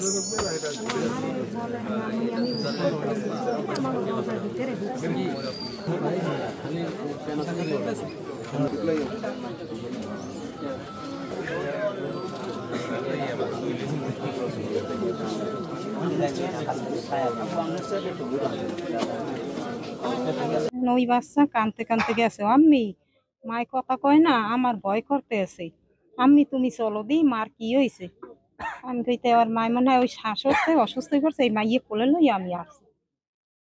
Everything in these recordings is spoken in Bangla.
ওই বাচ্চা কানতে কানতে গেছে, আম্মি মায় কথা কয় না, আমার ভয় করতে আছে, আম্মি তুমি চলো দি, মার কি হয়েছে? আমি কইতে আর মায় মনে হয় ওই শ্বাস হচ্ছে, অসুস্থ হয়ে পড়ছে, এই মাইয়ে কোলে লই আমি আসছি।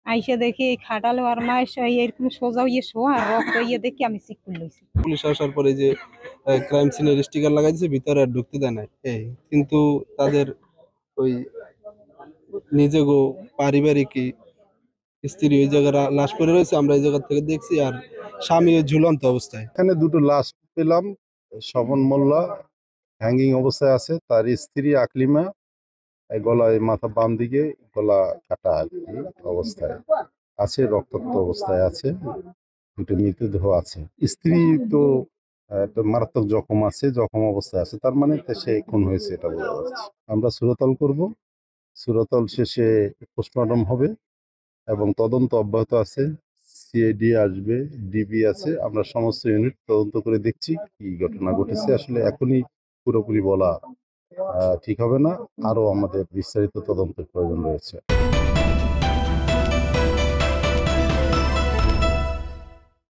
আইসে দেখি এই খাটালে আর মায়ের এরকম সোজা ইয়ে শোয়া রক্ত ইয়ে দেখি আমি চিক করে লইছি। পুলিশ আসার পরে যে ক্রাইম সিনের স্টিকার লাগাইছে, ভিতরে আর ঢুকতে দেয় না এই, কিন্তু তাদের ওই নিজেগো পারিবারিক স্ত্রী ওই জায়গায় লাশ পড়ে রয়েছে, আমরা এই জায়গা থেকে দেখছি। আর স্বামী ওই ঝুলন্ত অবস্থায়। এখানে দুটো লাশ পেলাম। স্বপন মোল্লা হ্যাঙ্গিং অবস্থায় আছে, তার স্ত্রী আকলিমা গলায় মাথা বাম দিকে গলা কাটা আর কি অবস্থায় আছে, রক্তাক্ত অবস্থায় আছে। দুটো মৃতদেহ আছে। স্ত্রী তো একটা মারাত্মক জখম আছে, জখম অবস্থায় আছে, তার মানে সে খুন হয়েছে এটা বোঝা যাচ্ছে। আমরা সুরতল করব, সুরতল শেষে পোস্টমর্টম হবে এবং তদন্ত অব্যাহত আছে। সিআইডি আসবে, ডিবি আছে, আমরা সমস্ত ইউনিট তদন্ত করে দেখছি কি ঘটনা ঘটেছে। আসলে এখনই পুরোপুরি বলা ঠিক হবে না, আরো আমাদের বিস্তারিত তদন্তের প্রয়োজন রয়েছে।